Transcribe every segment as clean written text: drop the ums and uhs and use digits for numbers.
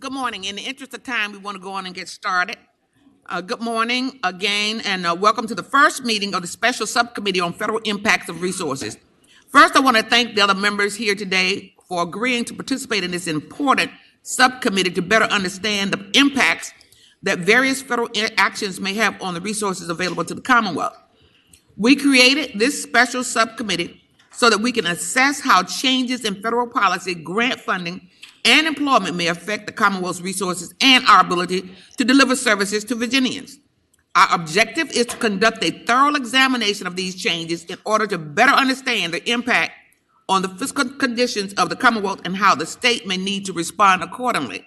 Good morning. In the interest of time, we want to go on and get started. Good morning again, and welcome to the first meeting of the Special Subcommittee on Federal Impacts of Resources. First, I want to thank the other members here today for agreeing to participate in this important subcommittee to better understand the impacts that various federal actions may have on the resources available to the Commonwealth. We created this special subcommittee so that we can assess how changes in federal policy, grant funding, and employment may affect the Commonwealth's resources and our ability to deliver services to Virginians. Our objective is to conduct a thorough examination of these changes in order to better understand the impact on the fiscal conditions of the Commonwealth and how the state may need to respond accordingly.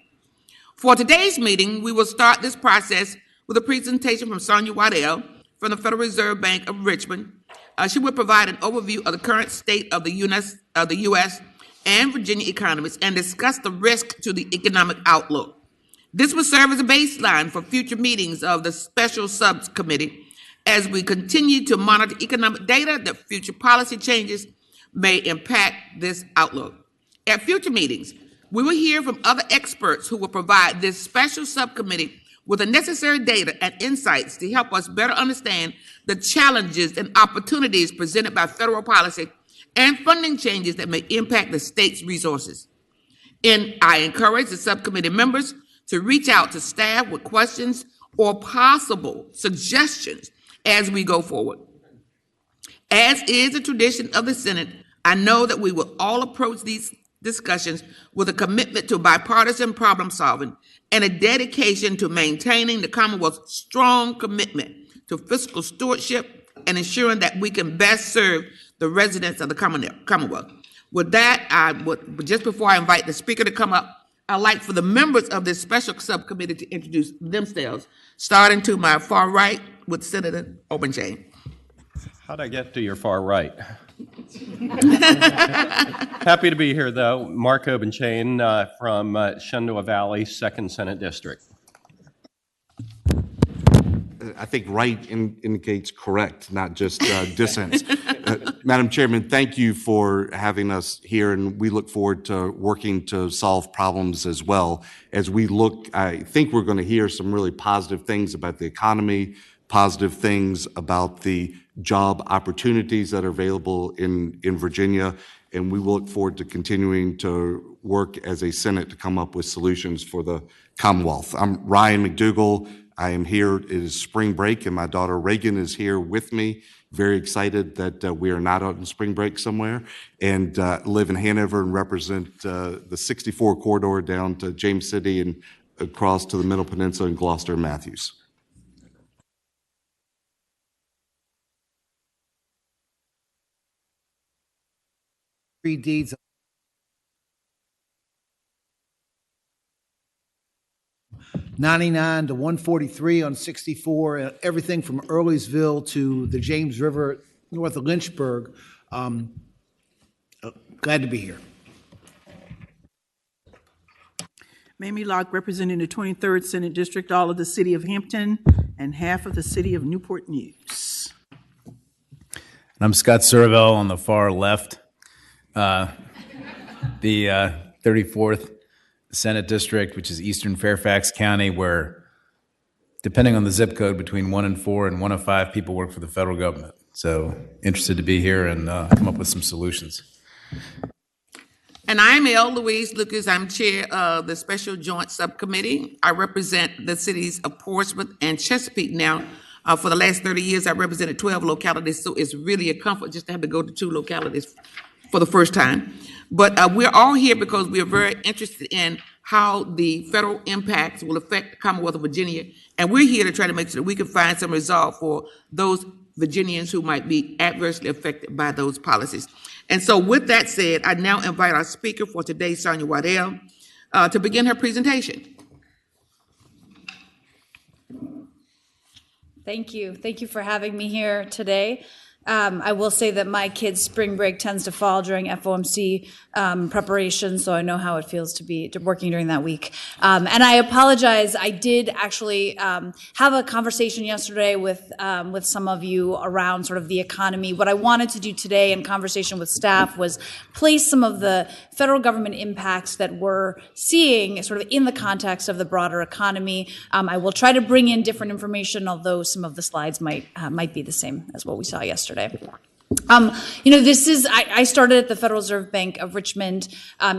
For today's meeting, we will start this process with a presentation from Sonia Waddell from the Federal Reserve Bank of Richmond. She will provide an overview of the current state of the U.S. and Virginia economies and discuss the risk to the economic outlook. This will serve as a baseline for future meetings of the special subcommittee as we continue to monitor economic data that future policy changes may impact this outlook. At future meetings, we will hear from other experts who will provide this special subcommittee with the necessary data and insights to help us better understand the challenges and opportunities presented by federal policy and funding changes that may impact the state's resources. And I encourage the subcommittee members to reach out to staff with questions or possible suggestions as we go forward. As is the tradition of the Senate, I know that we will all approach these discussions with a commitment to bipartisan problem solving and a dedication to maintaining the Commonwealth's strong commitment to fiscal stewardship and ensuring that we can best serve the residents of the Commonwealth. With that, just before I invite the speaker to come up, I'd like for the members of this special subcommittee to introduce themselves, starting to my far right with Senator Obenshain. How'd I get to your far right? Happy to be here, though. Mark Obenshain from Shenandoah Valley, 2nd Senate District. I think right indicates correct, not just dissent. Madam Chairman, thank you for having us here, and we look forward to working to solve problems as well. As we look, I think we're going to hear some really positive things about the economy, positive things about the job opportunities that are available in Virginia, and we look forward to continuing to work as a Senate to come up with solutions for the Commonwealth. I'm Ryan McDougall. I am here. It is spring break, and my daughter Reagan is here with me. Very excited that we are not out on spring break somewhere, and live in Hanover and represent the 64 corridor down to James City and across to the Middle Peninsula and Gloucester and Matthews. Deeds 99 to 143 on 64, everything from Earlysville to the James River north of Lynchburg. Glad to be here. Mamie Locke, representing the 23rd Senate District, all of the city of Hampton and half of the city of Newport News. And I'm Scott Survell on the far left, the 34th Senate District, which is Eastern Fairfax County, where, depending on the zip code, between 1 and 4 and 1 of 5 people work for the federal government. So interested to be here and come up with some solutions. And I'm L. Louise Lucas. I'm chair of the Special Joint Subcommittee. I represent the cities of Portsmouth and Chesapeake now. For the last 30 years, I represented 12 localities, so it's really a comfort just to have to go to 2 localities for the first time. But we're all here because we are very interested in how the federal impacts will affect the Commonwealth of Virginia. And we're here to try to make sure that we can find some resolve for those Virginians who might be adversely affected by those policies. And so with that said, I now invite our speaker for today, Sonia Waddell, to begin her presentation. Thank you. Thank you for having me here today. I will say that my kids' spring break tends to fall during FOMC preparation, so I know how it feels to be working during that week. And I apologize. I did actually have a conversation yesterday with some of you around sort of the economy. What I wanted to do today in conversation with staff was place some of the federal government impacts that we're seeing sort of in the context of the broader economy. I will try to bring in different information, although some of the slides might be the same as what we saw yesterday. I started at the Federal Reserve Bank of Richmond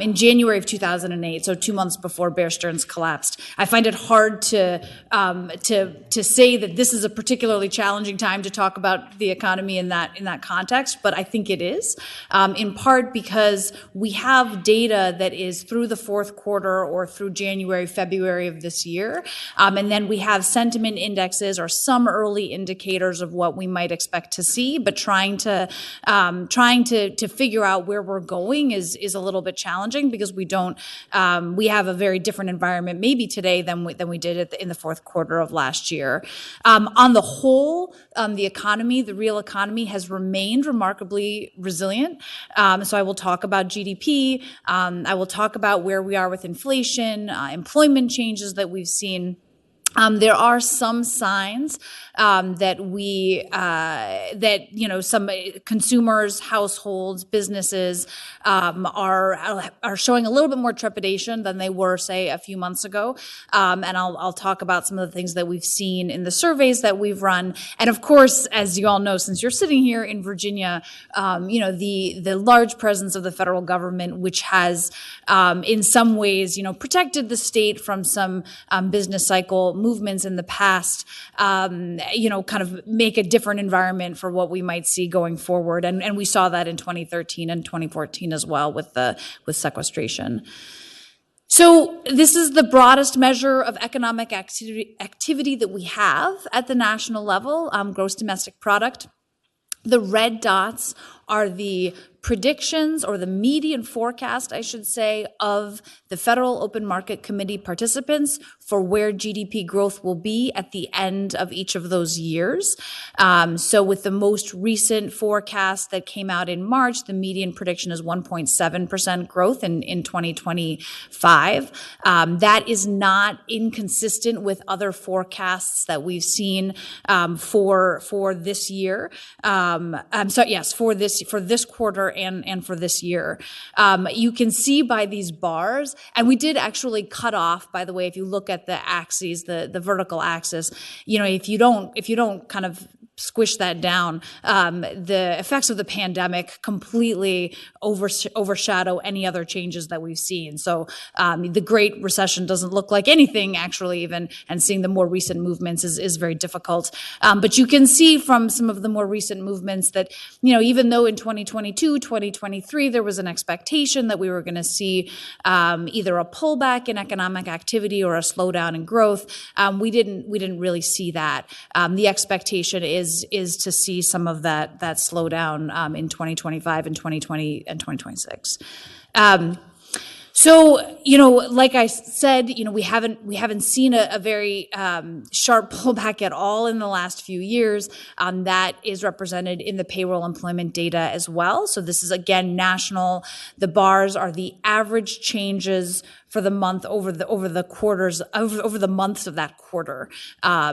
in January of 2008, so 2 months before Bear Stearns collapsed. I find it hard to say that this is a particularly challenging time to talk about the economy in that context, but I think it is, in part because we have data that is through the fourth quarter or through January, February of this year, and then we have sentiment indexes or some early indicators of what we might expect to see, but trying to figure out where we're going is a little bit challenging because we have a very different environment maybe today than we did in the fourth quarter of last year. On the whole, the real economy has remained remarkably resilient. So I will talk about GDP. I will talk about where we are with inflation, employment changes that we've seen. There are some signs that some consumers, households, businesses are showing a little bit more trepidation than they were, say, a few months ago. And I'll talk about some of the things that we've seen in the surveys that we've run. And of course, as you all know, since you're sitting here in Virginia, the large presence of the federal government, which has in some ways, protected the state from some business cycle movements in the past, kind of make a different environment for what we might see going forward. And we saw that in 2013 and 2014 as well with sequestration. So this is the broadest measure of economic activity that we have at the national level, gross domestic product. The red dots are the predictions, or the median forecast, I should say, of the Federal Open Market Committee participants for where GDP growth will be at the end of each of those years. So with the most recent forecast that came out in March, the median prediction is 1.7% growth in 2025. That is not inconsistent with other forecasts that we've seen for this year. For this quarter and for this year. You can see by these bars, and we did actually cut off, by the way, if you look at the axes, the vertical axis, if you don't kind of squish that down, the effects of the pandemic completely overshadow any other changes that we've seen. So the Great Recession doesn't look like anything, actually, even, and seeing the more recent movements is very difficult. But you can see from some of the more recent movements that, even though in 2022, 2023, there was an expectation that we were going to see either a pullback in economic activity or a slowdown in growth, we didn't really see that. The expectation is to see some of that slowdown in 2025 and 2020 and 2026. So, like I said, we haven't seen a very sharp pullback at all in the last few years. That is represented in the payroll employment data as well. So this is, again, national. The bars are the average changes for the month over the quarters, over the months of that quarter.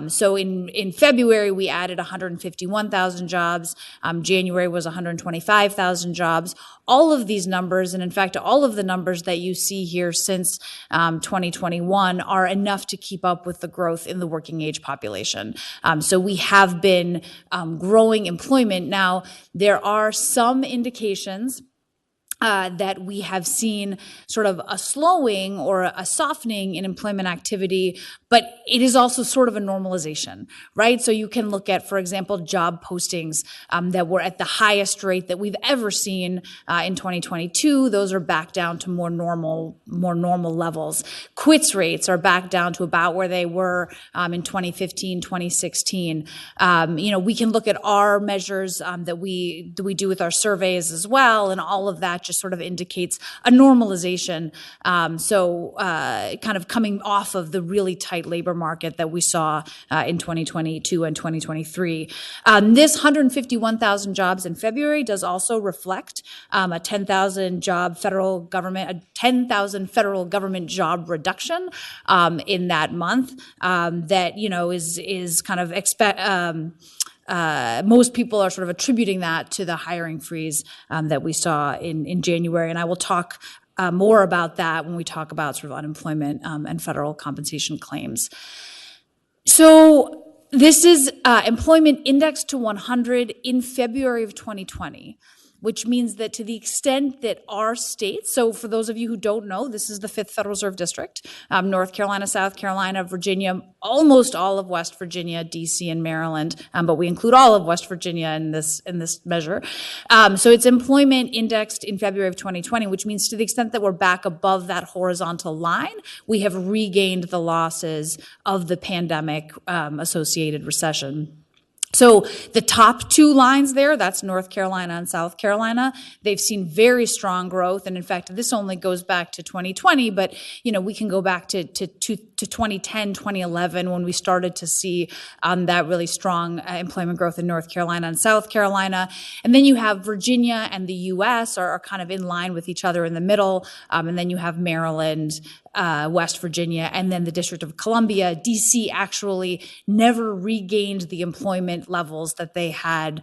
So in February, we added 151,000 jobs. January was 125,000 jobs. All of these numbers, and in fact, all of the numbers that you see here since 2021 are enough to keep up with the growth in the working age population. So we have been growing employment. Now, there are some indications that we have seen sort of a slowing or a softening in employment activity, but it is also sort of a normalization, right? So you can look at, for example, job postings that were at the highest rate that we've ever seen in 2022. Those are back down to more normal levels. Quits rates are back down to about where they were in 2015, 2016. We can look at our measures that we do with our surveys as well, and all of that just sort of indicates a normalization. Kind of coming off of the really tight labor market that we saw in 2022 and 2023. This 151,000 jobs in February does also reflect a 10,000 federal government job reduction in that month. That is kind of most people are sort of attributing that to the hiring freeze that we saw in January, and I will talk more about that when we talk about sort of unemployment and federal compensation claims. So this is employment index to 100 in February of 2020. Which means that to the extent that our states, so for those of you who don't know, this is the 5th Federal Reserve District, North Carolina, South Carolina, Virginia, almost all of West Virginia, DC, and Maryland, but we include all of West Virginia in this measure. So it's employment indexed in February of 2020, which means to the extent that we're back above that horizontal line, we have regained the losses of the pandemic associated recession. So the top two lines there, that's North Carolina and South Carolina, they've seen very strong growth. And in fact, this only goes back to 2020, but we can go back to 2010, 2011, when we started to see that really strong employment growth in North Carolina and South Carolina. And then you have Virginia and the US are kind of in line with each other in the middle. And then you have Maryland, West Virginia, and then the District of Columbia. DC actually never regained the employment levels that they had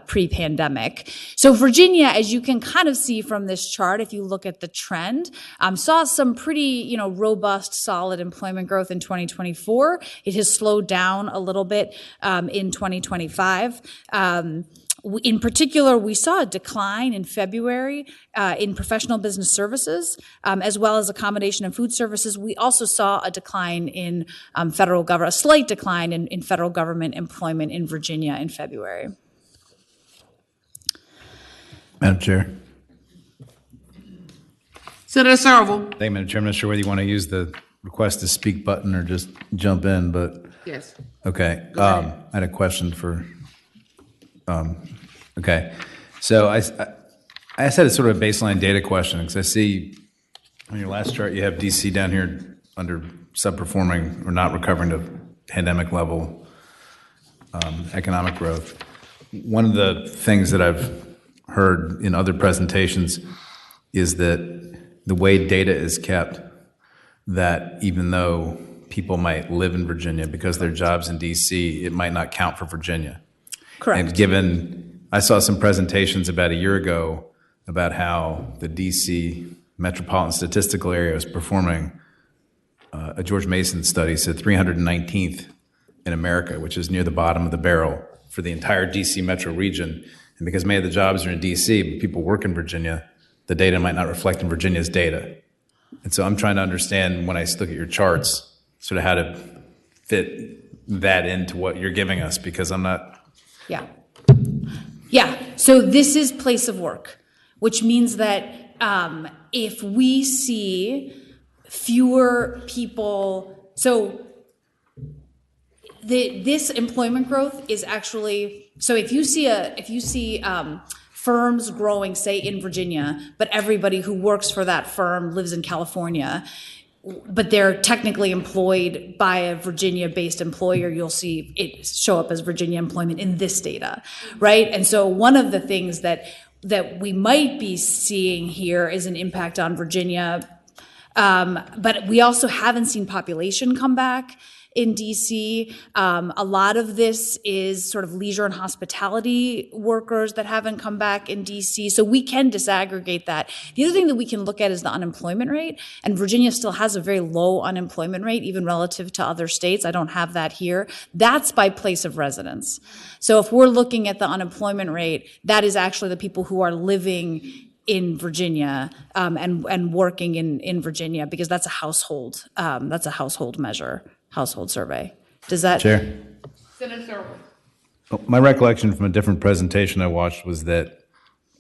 pre-pandemic. So Virginia, as you can kind of see from this chart, if you look at the trend, saw some pretty, robust, solid employment growth in 2024. It has slowed down a little bit in 2025. In particular, we saw a decline in February in professional business services, as well as accommodation and food services. We also saw a decline in a slight decline in federal government employment in Virginia in February. Madam Chair. Senator Searle. Thank you, Madam Chair. I'm not sure whether you want to use the request to speak button or just jump in, but Yes. okay. I had a question for. Okay, so I said it's sort of a baseline data question because I see on your last chart you have DC down here under subperforming or not recovering to pandemic level economic growth. One of the things that I've heard in other presentations is that the way data is kept, that even though people might live in Virginia because their job's in DC, it might not count for Virginia. Correct. And I saw some presentations about a year ago about how the DC metropolitan statistical area was performing. A George Mason study said 319th in America, which is near the bottom of the barrel for the entire DC metro region. And because many of the jobs are in DC, but people work in Virginia, the data might not reflect in Virginia's data. And so I'm trying to understand when I look at your charts, sort of how to fit that into what you're giving us, because I'm not. Yeah. So this is place of work, which means that if we see fewer people, so this employment growth is actually, so if you see firms growing, say in Virginia, but everybody who works for that firm lives in California, but they're technically employed by a Virginia-based employer, you'll see it show up as Virginia employment in this data, right? And so one of the things that we might be seeing here is an impact on Virginia, but we also haven't seen population come back in DC. A lot of this is sort of leisure and hospitality workers that haven't come back in DC. So we can disaggregate that. The other thing that we can look at is the unemployment rate. And Virginia still has a very low unemployment rate, even relative to other states. I don't have that here. That's by place of residence. So if we're looking at the unemployment rate, that is actually the people who are living in Virginia and working in Virginia, because that's a household measure. Household survey. Does that? Chair. Senator Searle. My recollection from a different presentation I watched was that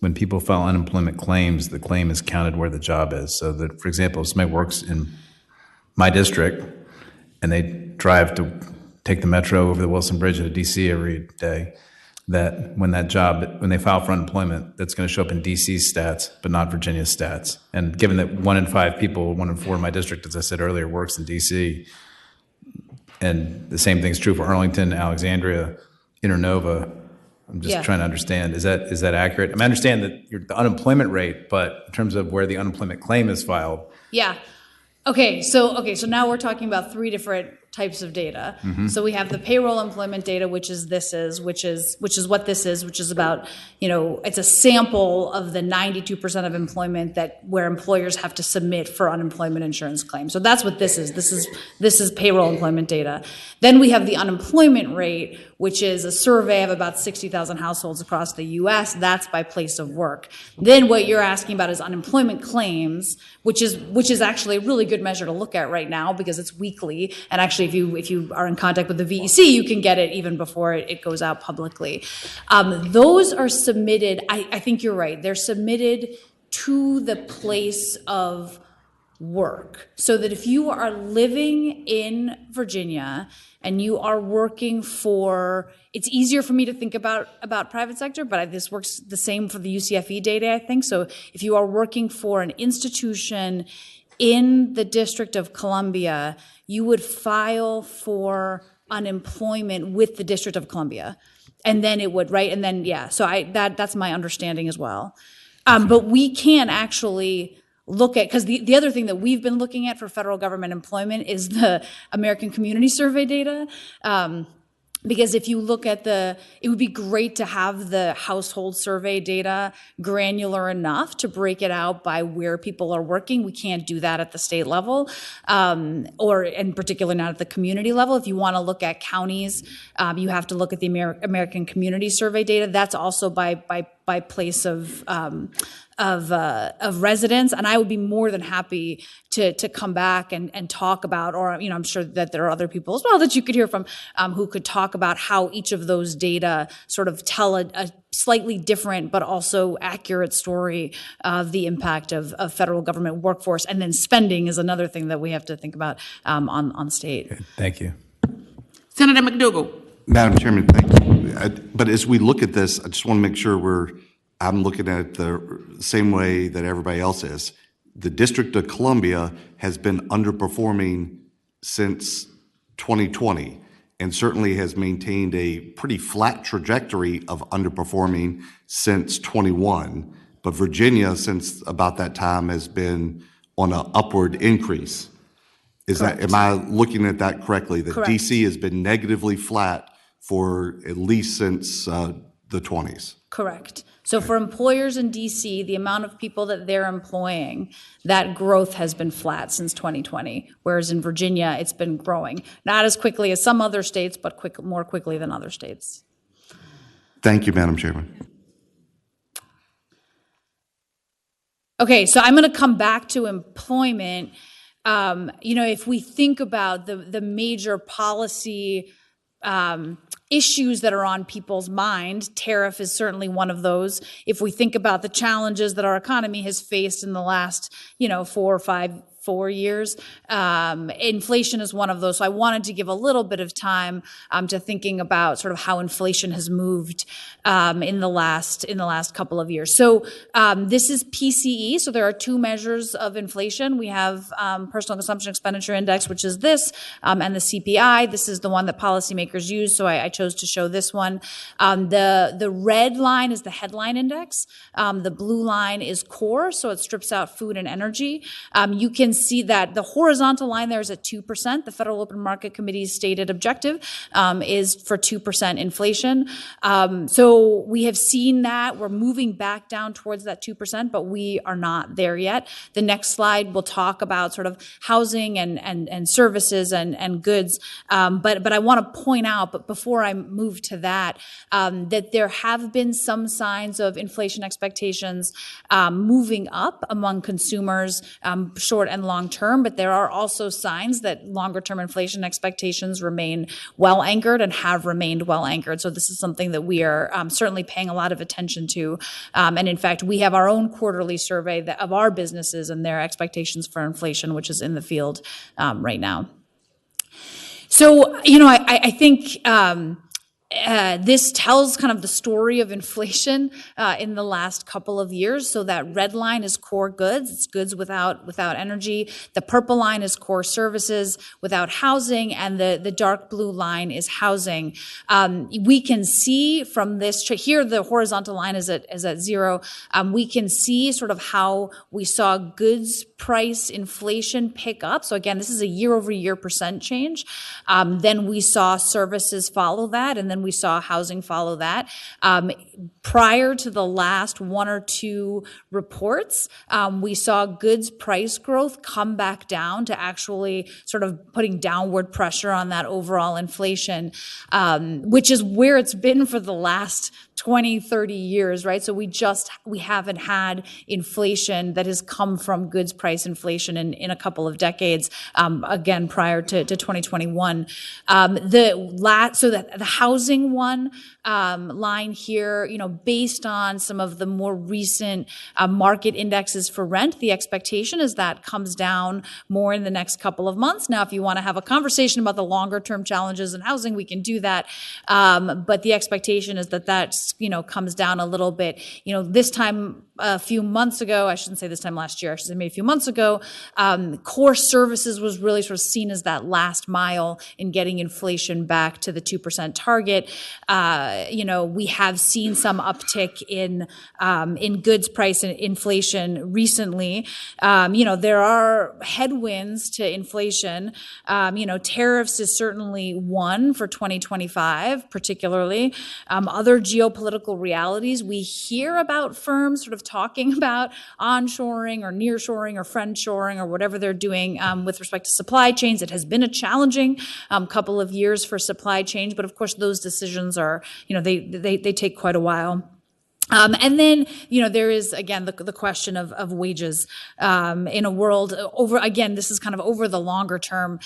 when people file unemployment claims, the claim is counted where the job is. So that, for example, if somebody works in my district and they drive to take the metro over the Wilson Bridge into DC every day, that when they file for unemployment, that's going to show up in DC's stats, but not Virginia's stats. And given that 1 in 5 people, 1 in 4 in my district, as I said earlier, works in DC, and the same thing's true for Arlington, Alexandria, Internova. I'm just Yeah. trying to understand, is that accurate? I mean, I understand that the unemployment rate, but in terms of where the unemployment claim is filed, Yeah. Okay, so now we're talking about 3 different types of data. So we have the payroll employment data, which is what this is, which is about, it's a sample of the 92% of employment where employers have to submit for unemployment insurance claims. So that's what this is. This is payroll employment data. Then we have the unemployment rate, which is a survey of about 60,000 households across the US. That's by place of work. Then what you're asking about is unemployment claims, which is actually a really good measure to look at right now because it's weekly. And actually, if you are in contact with the VEC, you can get it even before it goes out publicly. Those are submitted, I think you're right, they're submitted to the place of work. So that if you are living in Virginia and you are working it's easier for me to think about private sector, but this works the same for the UCFE data, I think. So if you are working for an institution in the District of Columbia, you would file for unemployment with the District of Columbia. And then it would, right? And then, yeah, so that's my understanding as well. But we can actually look at, because the other thing that we've been looking at for federal government employment is the American Community Survey data. Because if you look at it would be great to have the household survey data granular enough to break it out by where people are working. We can't do that at the state level, or in particular not at the community level. If you want to look at counties, you have to look at the American Community Survey data. That's also by place of residents, and I would be more than happy to come back and talk about, or I'm sure that there are other people as well that you could hear from who could talk about how each of those data sort of tell a slightly different but also accurate story of the impact of federal government workforce. And then spending is another thing that we have to think about on state. thank you. Senator McDougal. Madam Chairman, thank you. But as we look at this, I just want to make sure I'm looking at it the same way that everybody else is. The District of Columbia has been underperforming since 2020 and certainly has maintained a pretty flat trajectory of underperforming since 21. But Virginia, since about that time, has been on an upward increase. Am I looking at that correctly? That Correct. DC has been negatively flat for at least since the 20s. Correct. So for employers in DC, the amount of people that they're employing, that growth has been flat since 2020, whereas in Virginia, it's been growing. Not as quickly as some other states, but more quickly than other states. Thank you, Madam Chairman. Okay, so I'm going to come back to employment. If we think about the major policy issues that are on people's mind, tariff is certainly one of those. If we think about the challenges that our economy has faced in the last, 4 years, inflation is one of those. So I wanted to give a little bit of time to thinking about sort of how inflation has moved in the last couple of years. So this is PCE. So there are 2 measures of inflation. We have Personal Consumption Expenditure Index, which is this, and the CPI. This is the one that policymakers use. So I chose to show this one. The red line is the headline index. The blue line is core. So it strips out food and energy. You can see that the horizontal line there is at 2%. The Federal Open Market Committee's stated objective is for 2% inflation. So we have seen that. We're moving back down towards that 2%, but we are not there yet. The next slide will talk about sort of housing and services and goods. But I want to point out, but before I move to that, that there have been some signs of inflation expectations moving up among consumers, short and long term, but there are also signs that longer term inflation expectations remain well anchored and have remained well anchored. So this is something that we are certainly paying a lot of attention to. And in fact, we have our own quarterly survey of our businesses and their expectations for inflation, which is in the field right now. So, I think This tells kind of the story of inflation in the last couple of years. So that red line is core goods. It's goods without energy. The purple line is core services without housing, and the dark blue line is housing. We can see from this here, the horizontal line is at zero. We can see sort of how we saw goods price inflation pick up. So again, this is a year-over-year percent change. Then we saw services follow that, and then we saw housing follow that. Prior to the last one or two reports, we saw goods price growth come back down to actually sort of putting downward pressure on that overall inflation, which is where it's been for the last 20, 30 years, right? So we haven't had inflation that has come from goods price inflation in a couple of decades, again, prior to 2021. So the housing one line here, based on some of the more recent market indexes for rent, the expectation is that comes down more in the next couple of months. Now, if you want to have a conversation about the longer term challenges in housing, we can do that. But the expectation is that comes down a little bit. This time a few months ago, I shouldn't say this time last year, I should say maybe a few months ago, core services was really sort of seen as that last mile in getting inflation back to the 2% target. We have seen some uptick in goods price inflation recently. There are headwinds to inflation. Tariffs is certainly one for 2025, particularly. Other geopolitical realities, we hear about firms sort of talking about onshoring or nearshoring or friendshoring or whatever they're doing with respect to supply chains. It has been a challenging couple of years for supply chains, but of course those decisions are, they take quite a while. And then, there is, again, the question of wages in a world this is kind of over the longer term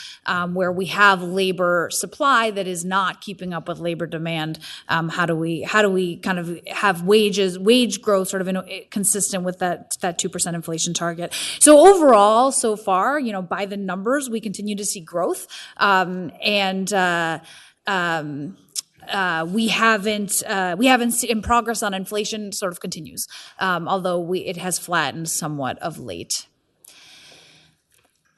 where we have labor supply that is not keeping up with labor demand. How do we kind of have wage growth sort of consistent with that 2% inflation target? So overall, so far, by the numbers, we continue to see growth. We haven't seen progress on inflation sort of continues, although it has flattened somewhat of late.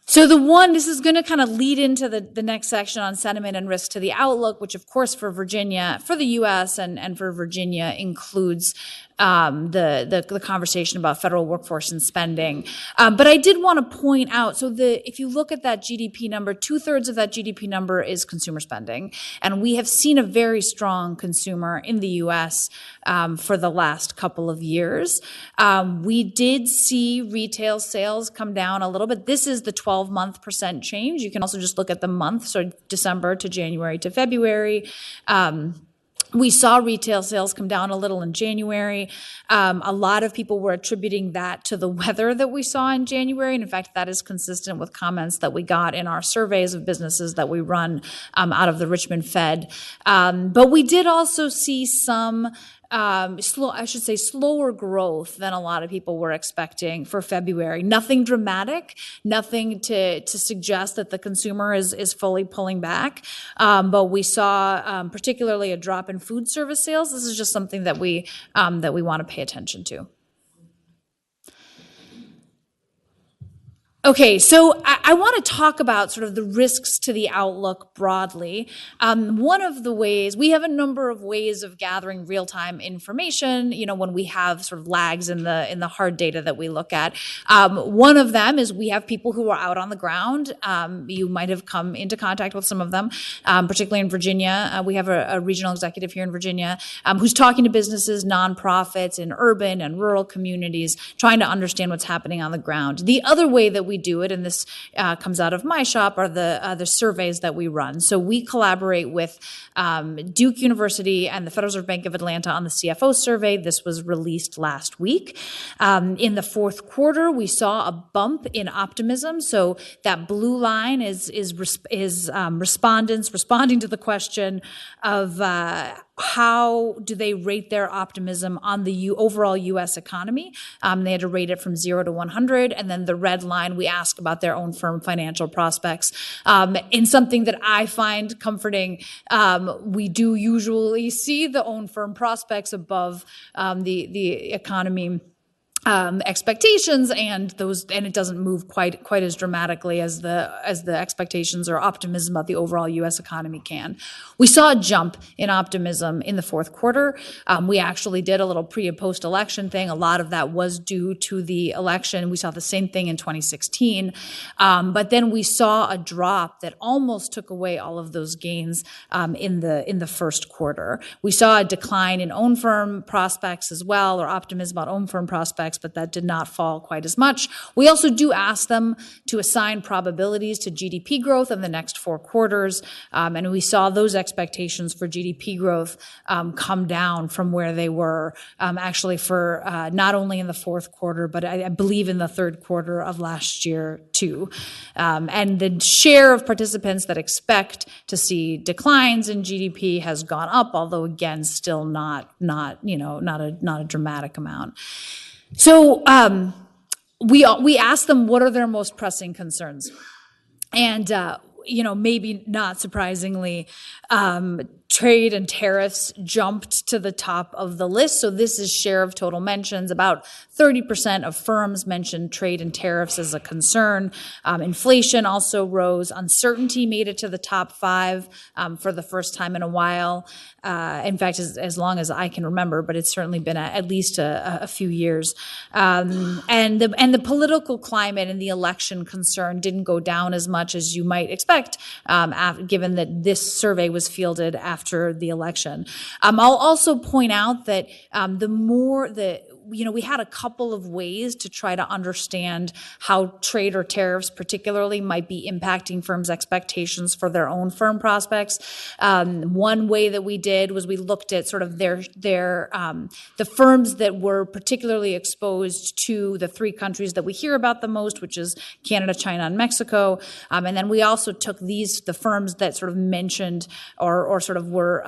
So this is going to kind of lead into the next section on sentiment and risk to the outlook, which of course for the U.S. and for Virginia includes the conversation about federal workforce and spending. But I did want to point out, so if you look at that GDP number, 2/3 of that GDP number is consumer spending. And we have seen a very strong consumer in the U.S. For the last couple of years. We did see retail sales come down a little bit. This is the 12-month percent change. You can also just look at the month, so December to January to February. We saw retail sales come down a little in January. A lot of people were attributing that to the weather that we saw in January. And in fact, that is consistent with comments that we got in our surveys of businesses that we run out of the Richmond Fed. But we did also see some slower growth than a lot of people were expecting for February. Nothing dramatic, nothing to suggest that the consumer is fully pulling back. But we saw particularly a drop in food service sales. This is just something that we want to pay attention to. Okay, so I want to talk about sort of the risks to the outlook broadly. One of the ways, we have a number of ways of gathering real-time information, when we have sort of lags in the hard data that we look at. One of them is we have people who are out on the ground. You might have come into contact with some of them, particularly in Virginia. We have a regional executive here in Virginia who's talking to businesses, nonprofits in urban and rural communities, trying to understand what's happening on the ground. The other way that we do it, and this comes out of my shop, are the surveys that we run. So we collaborate with Duke University and the Federal Reserve Bank of Atlanta on the CFO survey. This was released last week. In the fourth quarter, we saw a bump in optimism. So that blue line is respondents responding to the question of how do they rate their optimism on the overall U.S. economy? They had to rate it from 0 to 100, and then the red line, we ask about their own firm financial prospects. In something that I find comforting, we do usually see the own firm prospects above the economy expectations, and it doesn't move quite as dramatically as the expectations or optimism about the overall U.S. economy can. We saw a jump in optimism in the fourth quarter. We actually did a little pre and post election thing. A lot of that was due to the election. We saw the same thing in 2016, but then we saw a drop that almost took away all of those gains in the first quarter. We saw a decline in own firm prospects as well, or optimism about own firm prospects, but that did not fall quite as much. We also do ask them to assign probabilities to GDP growth in the next 4 quarters, and we saw those expectations for GDP growth come down from where they were actually for not only in the fourth quarter, but I believe in the third quarter of last year too. And the share of participants that expect to see declines in GDP has gone up, although again, still not a dramatic amount. So we asked them what are their most pressing concerns, and maybe not surprisingly, trade and tariffs jumped to the top of the list. So this is share of total mentions. About 30% of firms mentioned trade and tariffs as a concern. Inflation also rose. Uncertainty made it to the top 5 for the first time in a while. In fact, as long as I can remember, but it's certainly been at least a few years. And the political climate and the election concern didn't go down as much as you might expect, given that this survey was fielded after the election. I'll also point out that we had a couple of ways to try to understand how trade or tariffs particularly might be impacting firms' expectations for their own firm prospects. One way that we did was we looked at sort of the firms that were particularly exposed to the 3 countries that we hear about the most, which is Canada, China, and Mexico. And then we also took the firms that sort of mentioned or sort of were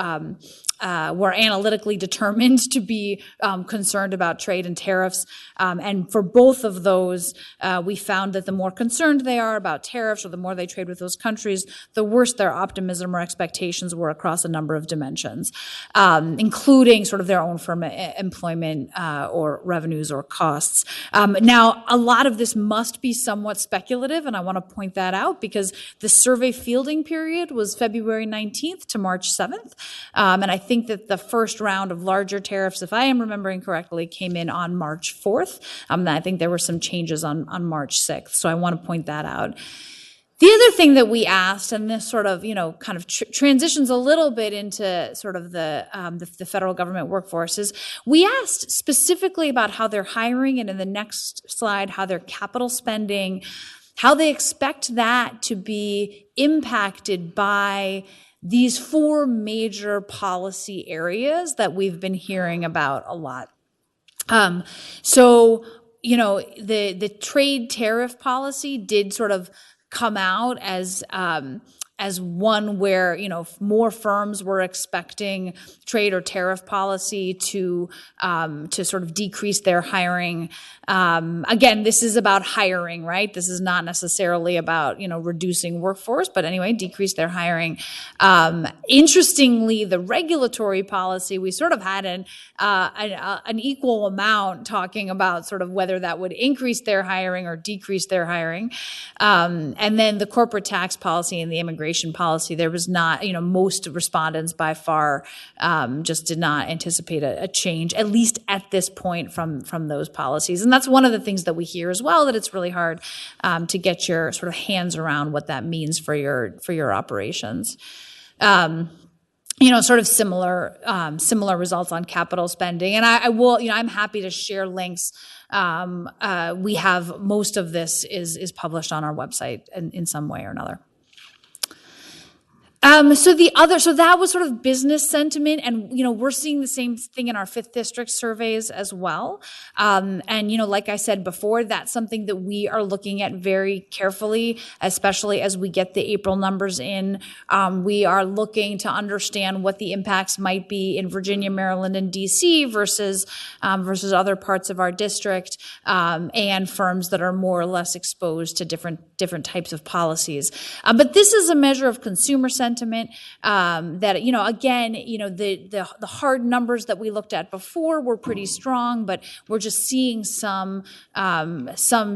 analytically determined to be concerned about trade and tariffs. And for both of those, we found that the more concerned they are about tariffs, or the more they trade with those countries, the worse their optimism or expectations were across a number of dimensions, including sort of their own firm employment or revenues or costs. Now, a lot of this must be somewhat speculative, and I want to point that out because the survey fielding period was February 19th to March 7th. And I think that the first round of larger tariffs, if I am remembering correctly, came in on March 4th. I think there were some changes on March 6th. So I want to point that out. The other thing that we asked, and this sort of, kind of transitions a little bit into sort of the federal government workforce, is we asked specifically about how they're hiring, and in the next slide, how their capital spending, how they expect that to be impacted by these 4 major policy areas that we've been hearing about a lot. So, the trade tariff policy did sort of come out as one where, more firms were expecting trade or tariff policy to sort of decrease their hiring. Again, this is about hiring, right? This is not necessarily about, reducing workforce, but anyway, decrease their hiring. Interestingly, the regulatory policy, we sort of had an equal amount talking about sort of whether that would increase their hiring or decrease their hiring. And then the corporate tax policy and the immigration policy, there was not, most respondents by far just did not anticipate a change, at least at this point from those policies. And that's one of the things that we hear as well, that it's really hard to get your sort of hands around what that means for your operations. Sort of similar results on capital spending. And I will, I'm happy to share links. We have most of this is published on our website in some way or another. So that was sort of business sentiment, and we're seeing the same thing in our 5th district surveys as well. And like I said before, that's something that we are looking at very carefully, especially as we get the April numbers in. We are looking to understand what the impacts might be in Virginia, Maryland, and DC versus other parts of our district, and firms that are more or less exposed to different types of policies. But this is a measure of consumer sentiment that, again, the hard numbers that we looked at before were pretty strong, but we're just seeing some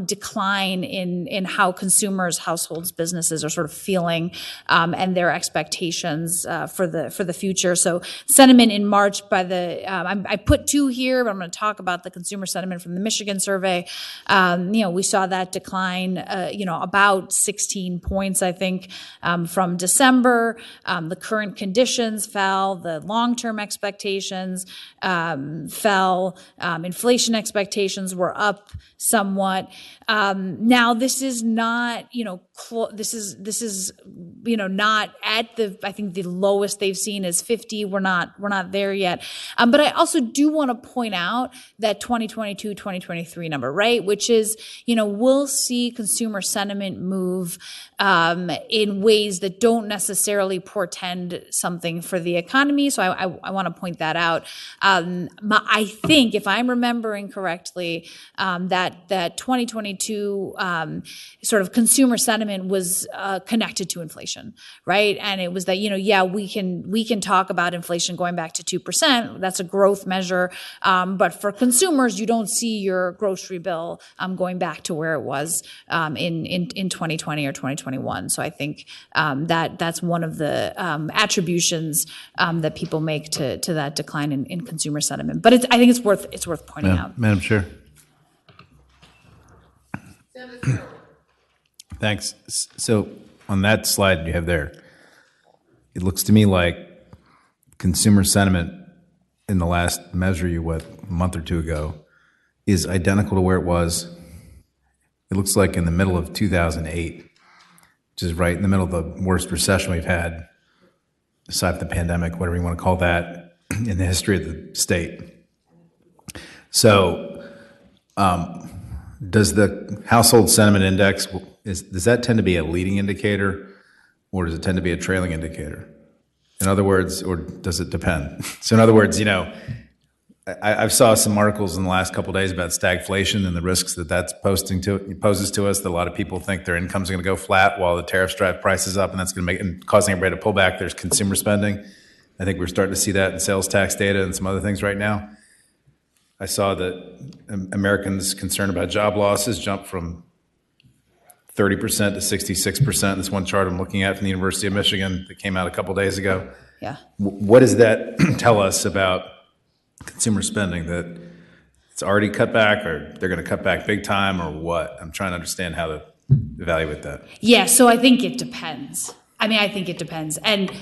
decline in how consumers, households, businesses are sort of feeling, and their expectations for the future. So sentiment in March I put 2 here, but I'm going to talk about the consumer sentiment from the Michigan survey. We saw that decline, about 16 points, I think, from December. The current conditions fell. The long-term expectations fell. Inflation expectations were up somewhat. Now, this is not, this is not at I think the lowest they've seen is 50. We're not there yet. But I also do want to point out that 2022, 2023 number, right? Which is, we'll see consumer sentiment move in ways that don't necessarily portend something for the economy. So I want to point that out. I think, if I'm remembering correctly, that 2022 sort of consumer sentiment was connected to inflation, right? And it was that, we can talk about inflation going back to 2%. That's a growth measure. But for consumers, you don't see your grocery bill going back to where it was in 2020 or 2021. So I think that's one of the attributions that people make to that decline in consumer sentiment. But I think it's worth pointing out. Madam Chair. Thanks. So on that slide you have there, it looks to me like consumer sentiment in the last measure a month or 2 ago is identical to where it was. It looks like in the middle of 2008, which is right in the middle of the worst recession we've had, aside from the pandemic, whatever you want to call that, in the history of the state. So does the household sentiment index, does that tend to be a leading indicator, or does it tend to be a trailing indicator? In other words, or does it depend? So in other words, I've saw some articles in the last couple of days about stagflation and the risks that poses to us. That a lot of people think their incomes are going to go flat while the tariffs drive prices up, and that's going to and causing everybody to pull back. There's consumer spending. I think we're starting to see that in sales tax data and some other things right now. I saw that Americans concerned about job losses jumped from 30% to 66%. This one chart I'm looking at from the University of Michigan that came out a couple of days ago. Yeah. What does that tell us about consumer spending? That it's already cut back, or they're going to cut back big time, or what? I'm trying to understand how to evaluate that. Yeah, so I think it depends. I think it depends. And,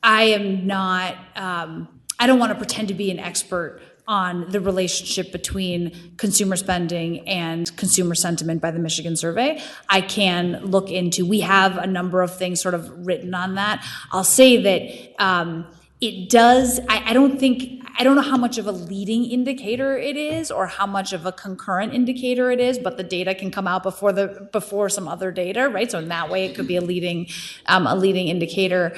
I am not, I don't want to pretend to be an expert on the relationship between consumer spending and consumer sentiment by the Michigan survey. I can look into, we have a number of things sort of written on that. I'll say that it does, I don't know how much of a leading indicator it is or how much of a concurrent indicator it is, but the data can come out before some other data, right? So in that way, it could be a leading indicator.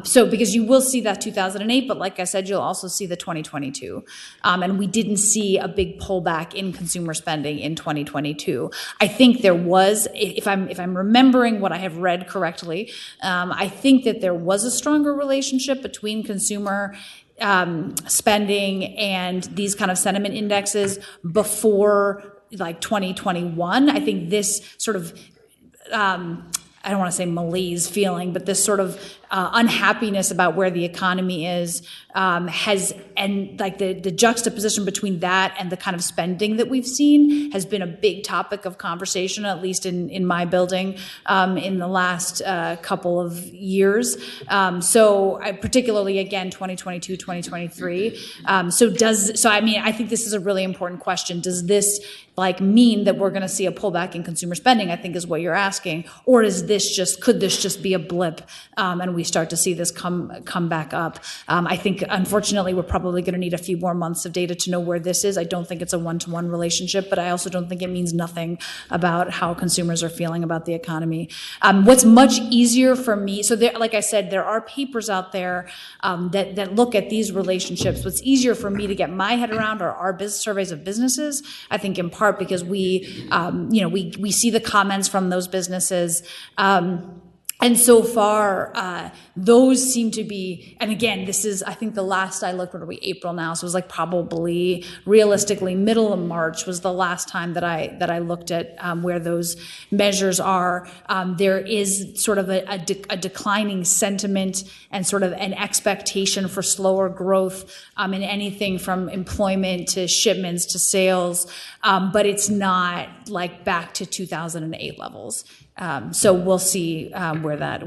So because you will see that 2008, but like I said, you'll also see the 2022. And we didn't see a big pullback in consumer spending in 2022. I think there was, if I'm remembering what I have read correctly, I think that there was a stronger relationship between consumer spending and these kind of sentiment indexes before like 2021. I think this sort of, I don't want to say malaise feeling, but this sort of unhappiness about where the economy is and like the juxtaposition between that and the kind of spending that we've seen has been a big topic of conversation, at least in my building, in the last couple of years. So particularly again 2022, 2023. So I mean, I think this is a really important question. Does this mean that we're going to see a pullback in consumer spending, I think is what you're asking, or could this just be a blip and we start to see this come back up? I think unfortunately we're probably going to need a few more months of data to know where this is. I don't think it's a one-to-one relationship, but I also don't think it means nothing about how consumers are feeling about the economy. What's much easier for me, so there, like I said, there are papers out there that look at these relationships. What's easier for me to get my head around are our business surveys of businesses, I think in part because we see the comments from those businesses. And so far, those seem to be, and again, this is, I think the last I looked, what are we, April now? So it was probably realistically middle of March was the last time that I looked at where those measures are. There is sort of a declining sentiment and sort of an expectation for slower growth in anything from employment to shipments to sales, but it's not back to 2008 levels. So we'll see where that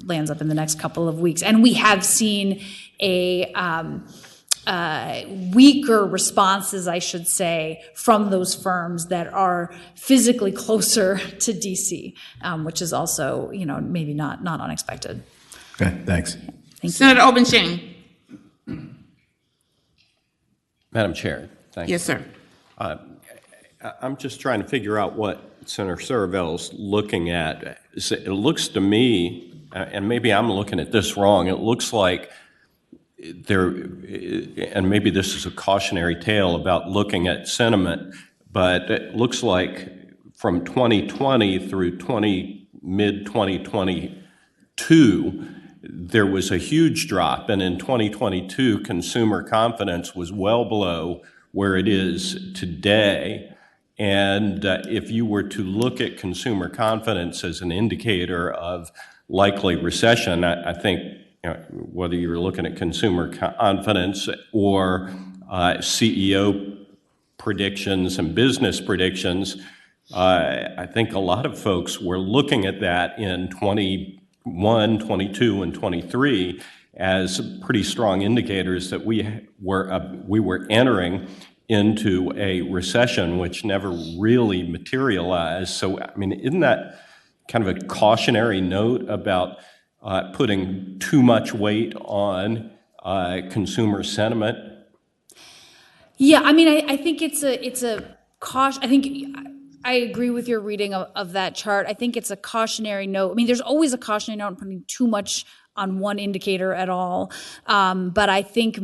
lands up in the next couple of weeks. And we have seen weaker responses, I should say, from those firms that are physically closer to DC, which is also, maybe not unexpected. Okay, thanks. Thank you. Senator Obenshain. Madam Chair, thank you. Yes, sir. I'm just trying to figure out what Senator Saravel's looking at. It looks to me, and maybe I'm looking at this wrong, it looks like there, and maybe this is a cautionary tale about looking at sentiment, but it looks like from 2020 through mid-2022, there was a huge drop, and in 2022, consumer confidence was well below where it is today. And if you were to look at consumer confidence as an indicator of likely recession, I think whether you're looking at consumer confidence or CEO predictions and business predictions, I think a lot of folks were looking at that in 21, 22, and 23 as pretty strong indicators that we were entering into a recession, which never really materialized. So, I mean, isn't that kind of a cautionary note about putting too much weight on consumer sentiment? Yeah, I mean, I think it's a caution. I think I agree with your reading of that chart. I think it's a cautionary note. I mean, there's always a cautionary note on putting too much on one indicator at all. But I think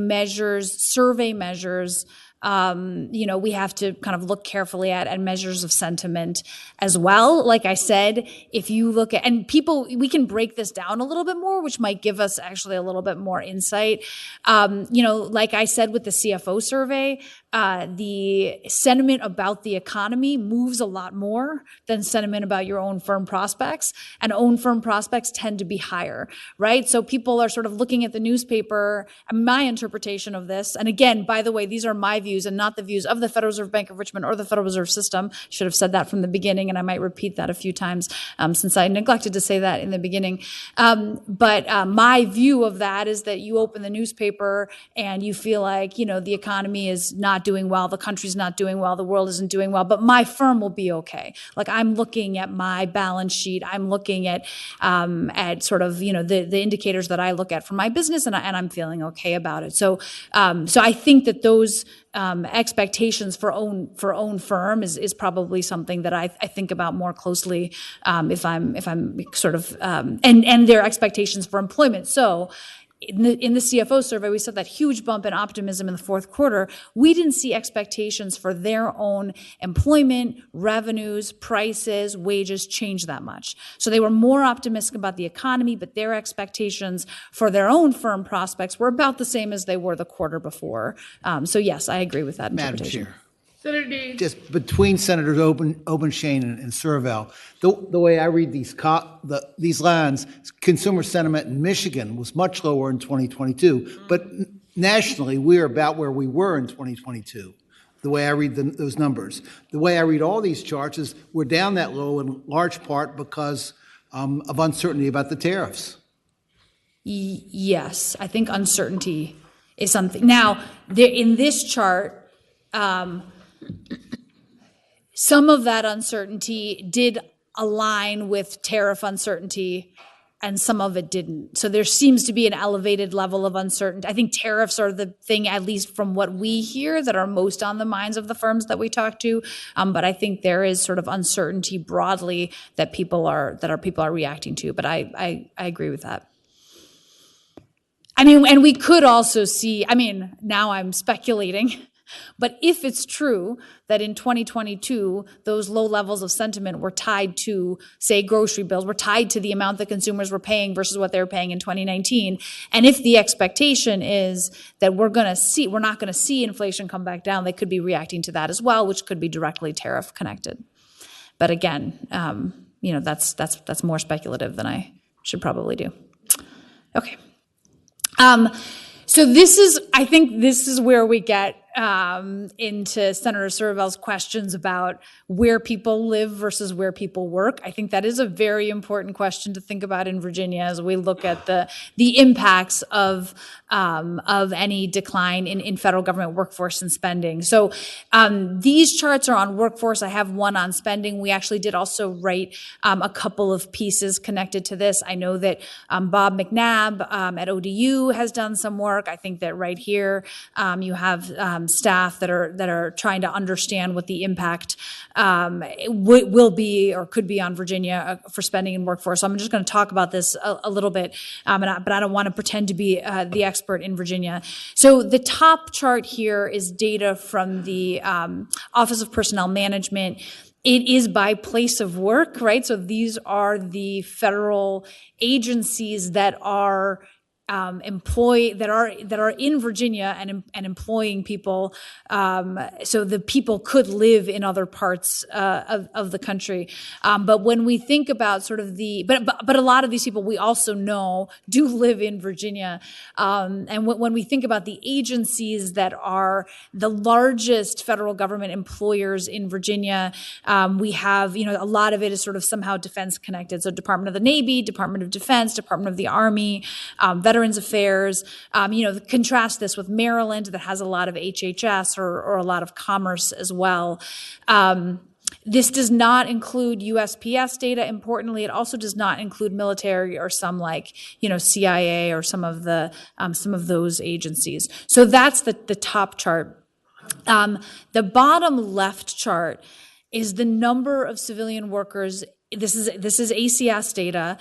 survey measures, we have to kind of look carefully at measures of sentiment as well. Like I said, if you look at, and we can break this down a little bit more, which might give us actually a little bit more insight. Like I said with the CFO survey, the sentiment about the economy moves a lot more than sentiment about your own firm prospects, and own firm prospects tend to be higher, right? So people are sort of looking at the newspaper, and my interpretation of this, and again, by the way, these are my views and not the views of the Federal Reserve Bank of Richmond or the Federal Reserve System. Should have said that from the beginning, and I might repeat that a few times since I neglected to say that in the beginning. But my view of that is that you open the newspaper and you feel like, the economy is not doing well, the country's not doing well, the world isn't doing well, but my firm will be okay. Like I'm looking at my balance sheet, I'm looking at sort of, the indicators that I look at for my business, and I'm feeling okay about it. So I think that those expectations for own firm is probably something that I think about more closely if I'm sort of and their expectations for employment. So in the CFO survey, we saw that huge bump in optimism in the fourth quarter. We didn't see expectations for their own employment, revenues, prices, wages change that much. So they were more optimistic about the economy, but their expectations for their own firm prospects were about the same as they were the quarter before. So yes, I agree with that Madam interpretation. Chair. just between Senators Obenshain and Serval, the way I read these lines, consumer sentiment in Michigan was much lower in 2022, but nationally, we're about where we were in 2022. The way I read those numbers. The way I read all these charts is we're down that low in large part because of uncertainty about the tariffs. Yes, I think uncertainty is something. Now, in this chart, some of that uncertainty did align with tariff uncertainty, and some of it didn't. So there seems to be an elevated level of uncertainty. I think tariffs are the thing, at least from what we hear, that are most on the minds of the firms that we talk to. But I think there is sort of uncertainty broadly that people are reacting to. But I agree with that. I mean, and we could also see, I mean, now I'm speculating, but if it's true that in 2022, those low levels of sentiment were tied to, say, grocery bills, were tied to the amount that consumers were paying versus what they were paying in 2019, and if the expectation is that we're not going to see inflation come back down, they could be reacting to that as well, which could be directly tariff connected. But again, that's more speculative than I should probably do. Okay. So I think this is where we get into Senator Serval's questions about where people live versus where people work. I think that is a very important question to think about in Virginia as we look at the impacts of any decline in federal government workforce and spending. So these charts are on workforce. I have one on spending. We actually did also write a couple of pieces connected to this. I know that Bob McNabb at ODU has done some work. I think that right here you have staff that are trying to understand what the impact will be or could be on Virginia for spending and workforce. So I'm just going to talk about this a little bit, but I don't want to pretend to be the expert in Virginia. So the top chart here is data from the Office of Personnel Management. It is by place of work, right? So these are the federal agencies that are that are in Virginia and employing people, so the people could live in other parts of the country. But when we think about sort of but a lot of these people we also know do live in Virginia. And when we think about the agencies that are the largest federal government employers in Virginia, we have, a lot of it is sort of somehow defense connected. So Department of the Navy, Department of Defense, Department of the Army, Veterans Affairs, contrast this with Maryland that has a lot of HHS or a lot of commerce as well. This does not include USPS data. Importantly, it also does not include military or some CIA or some of those agencies. So that's the top chart. The bottom left chart is the number of civilian workers. This is ACS data,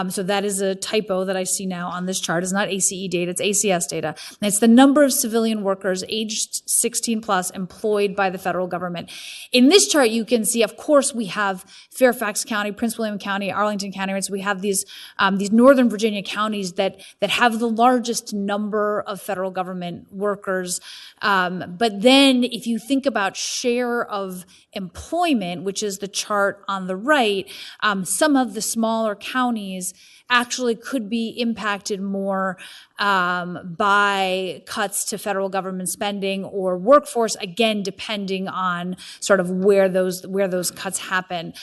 so that is a typo that I see now on this chart. It's not ACE data, it's ACS data. And it's the number of civilian workers aged 16 plus employed by the federal government. In this chart, you can see, of course, we have Fairfax County, Prince William County, Arlington County, right? So we have these northern Virginia counties that have the largest number of federal government workers. But then if you think about share of employment, which is the chart on the right, some of the smaller counties actually could be impacted more by cuts to federal government spending or workforce, again, depending on sort of where those cuts happen.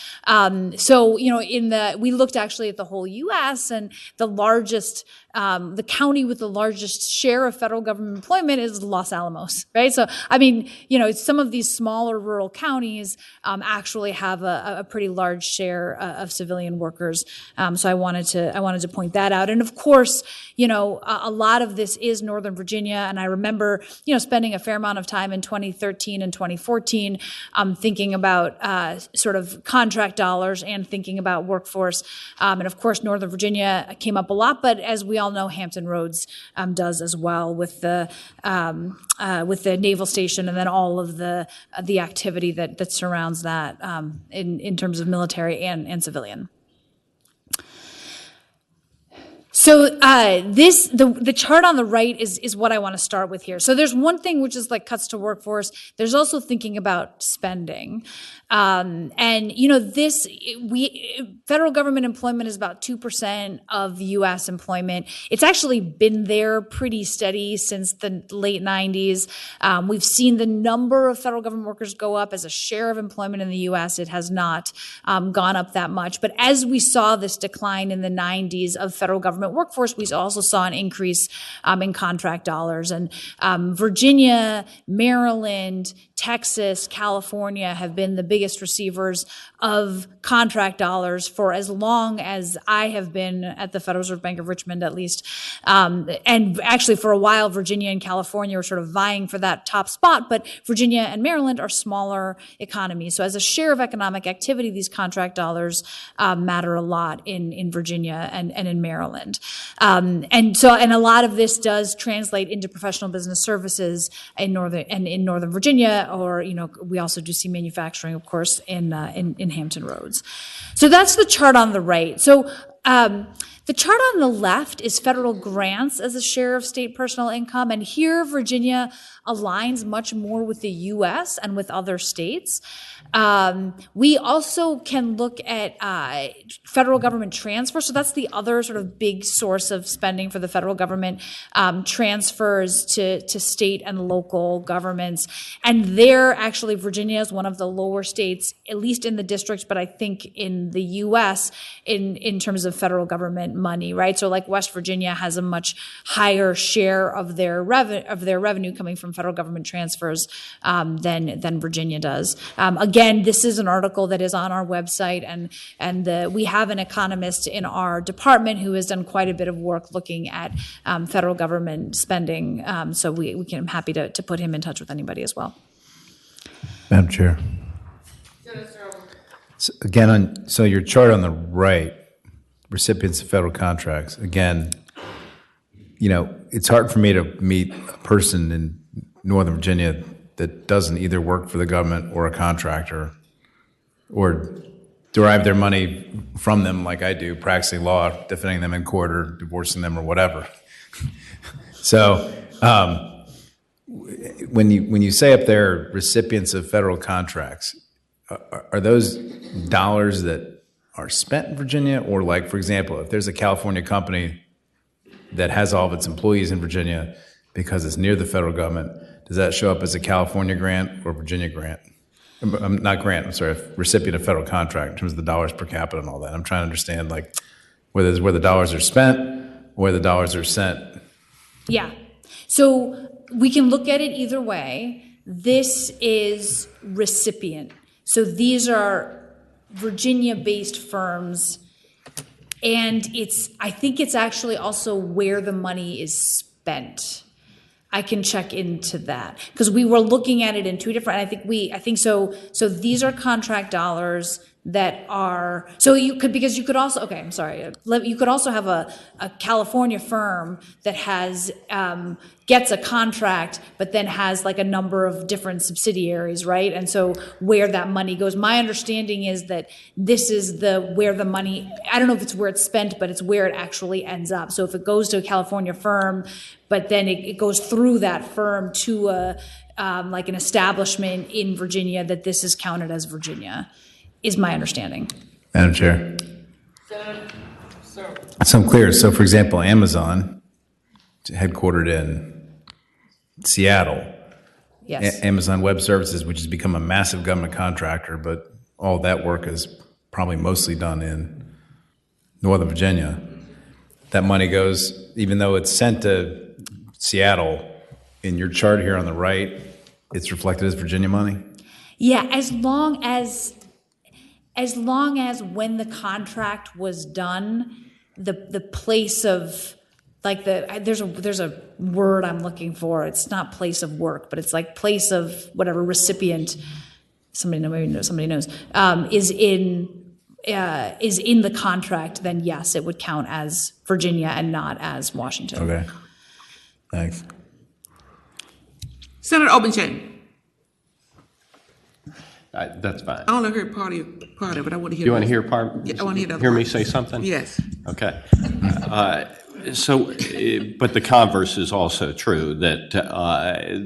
So, we looked actually at the whole U.S. and the county with the largest share of federal government employment is Los Alamos, right? So, some of these smaller rural counties actually have a pretty large share of civilian workers. So I wanted to point that out. And of course, a lot of this is Northern Virginia. And I remember, spending a fair amount of time in 2013 and 2014 thinking about sort of contract dollars and thinking about workforce. And of course, Northern Virginia came up a lot, but as we all know, Hampton Roads does as well with the naval station and then all of the activity that surrounds that in terms of military and civilian. So the chart on the right is what I want to start with here. So there's one thing which is like cuts to workforce. There's also thinking about spending. And you know, federal government employment is about 2% of U.S. employment. It's actually been there pretty steady since the late 90s. We've seen the number of federal government workers go up as a share of employment in the U.S. It has not gone up that much. But as we saw this decline in the 90s of federal government workforce, we also saw an increase in contract dollars. And Virginia, Maryland, Texas, California have been the biggest receivers of contract dollars for as long as I have been at the Federal Reserve Bank of Richmond, at least. And actually, for a while, Virginia and California were sort of vying for that top spot, but Virginia and Maryland are smaller economies. So as a share of economic activity, these contract dollars matter a lot in Virginia and in Maryland. And a lot of this does translate into professional business services in Northern Virginia, or, you know, we also do see manufacturing, of course, in Hampton Roads. So that's the chart on the right. So the chart on the left is federal grants as a share of state personal income. And here, Virginia aligns much more with the U.S. and with other states. We also can look at federal government transfer. So that's the other sort of big source of spending for the federal government, transfers to state and local governments. And there, actually, Virginia is one of the lower states, at least in the district, but I think in the U.S. in terms of federal government money, right? So like West Virginia has a much higher share of their revenue coming from federal government transfers than Virginia does. Again, this is an article that is on our website, and we have an economist in our department who has done quite a bit of work looking at federal government spending. So I'm happy to put him in touch with anybody as well. Madam Chair. So again, so your chart on the right, recipients of federal contracts, again, you know, it's hard for me to meet a person in Northern Virginia that doesn't either work for the government or a contractor or derive their money from them like I do, practicing law, defending them in court or divorcing them or whatever. So when you say up there recipients of federal contracts, are those dollars that are spent in Virginia? Or like, for example, if there's a California company that has all of its employees in Virginia because it's near the federal government, does that show up as a California grant or Virginia grant? Not grant, I'm sorry, recipient of federal contract in terms of the dollars per capita and all that. I'm trying to understand like where the dollars are spent, where the dollars are sent. Yeah. So we can look at it either way. This is recipient. So these are Virginia-based firms, and I think it's actually also where the money is spent. I can check into that because we were looking at it in two different. I think so. So these are contract dollars that are, so you could, because you could also, okay, I'm sorry. You could also have a California firm that has, gets a contract, but then has like a number of different subsidiaries, right? And so where that money goes, my understanding is that this is where the money, I don't know if it's where it's spent, but it's where it actually ends up. So if it goes to a California firm, but then it goes through that firm to like an establishment in Virginia, that this is counted as Virginia, is my understanding. Madam Chair. So I'm clear. So for example, Amazon, headquartered in Seattle. Yes. Amazon Web Services, which has become a massive government contractor, but all that work is probably mostly done in Northern Virginia. That money goes, even though it's sent to Seattle, in your chart here on the right, it's reflected as Virginia money? Yeah, as long as when the contract was done, the place of, like there's a word I'm looking for. It's not place of work, but it's like place of whatever recipient. Somebody knows is in the contract. Then yes, it would count as Virginia and not as Washington. Okay, thanks. Senator Obenshain. That's fine. I only heard part of it. I want to hear. You want to hear part? Yeah, I want to hear the other Hear me part. say something? Yes. Okay. But the converse is also true, that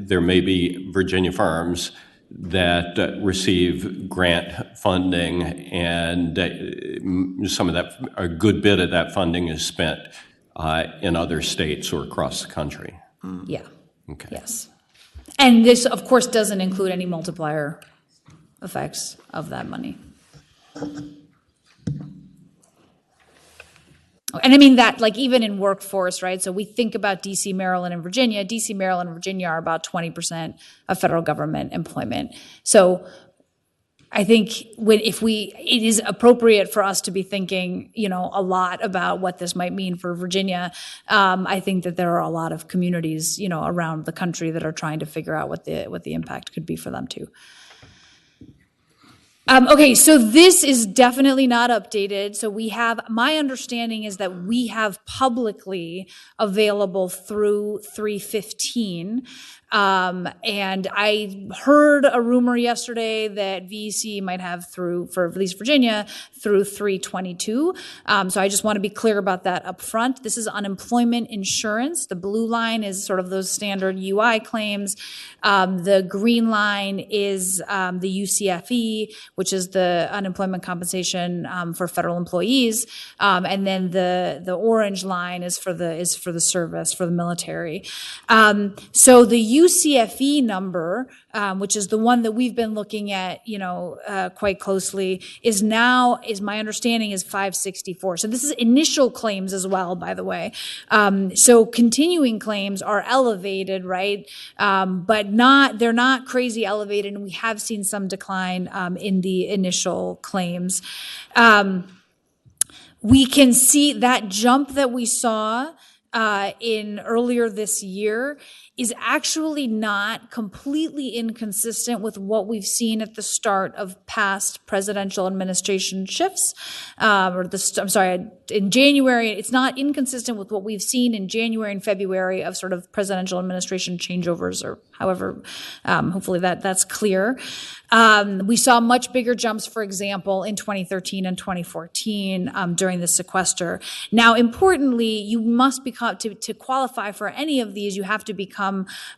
there may be Virginia firms that receive grant funding, and some of that, a good bit of that funding is spent in other states or across the country. Yeah. Okay. Yes. And this, of course, doesn't include any multiplier effects of that money. And I mean that, like, even in workforce, right? So we think about DC, Maryland, and Virginia. DC, Maryland, and Virginia are about 20% of federal government employment. So I think it is appropriate for us to be thinking, a lot about what this might mean for Virginia. I think that there are a lot of communities, around the country that are trying to figure out what the impact could be for them too. Okay, so this is definitely not updated. So my understanding is that we have publicly available through 3/15. And I heard a rumor yesterday that VEC might have for at least Virginia, through 3/22. So I just want to be clear about that up front. This is unemployment insurance. The blue line is sort of those standard UI claims. The green line is the UCFE, which is the unemployment compensation for federal employees, and then the orange line is for the service, for the military. So the UCFE number, which is the one that we've been looking at, quite closely, is my understanding is 564. So this is initial claims as well, by the way. So continuing claims are elevated, right? But they're not crazy elevated, and we have seen some decline in the initial claims. We can see that jump that we saw in earlier this year is actually not completely inconsistent with what we've seen at the start of past presidential administration shifts, in January. It's not inconsistent with what we've seen in January and February of sort of presidential administration changeovers, or however, hopefully that's clear. We saw much bigger jumps, for example, in 2013 and 2014 during the sequester. Now, importantly, you must become, to qualify for any of these, you have to become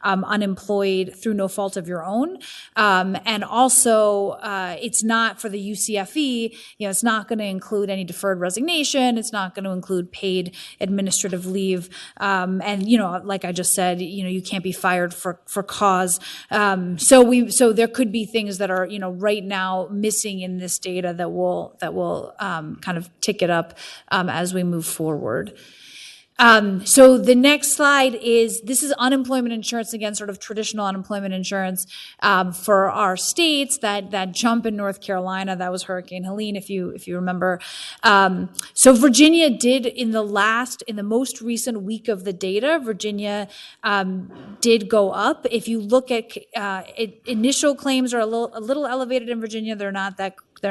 unemployed through no fault of your own. And also, it's not for the UCFE, it's not going to include any deferred resignation. It's not going to include paid administrative leave. And, like I just said, you can't be fired for cause. So there could be things that are, right now missing in this data that will kind of tick it up as we move forward. So the next slide this is unemployment insurance, again, sort of traditional unemployment insurance for our states. That jump in North Carolina, that was Hurricane Helene, if you remember. So Virginia did in the most recent week of the data, Virginia did go up. If you look at initial claims are a little elevated in Virginia. They're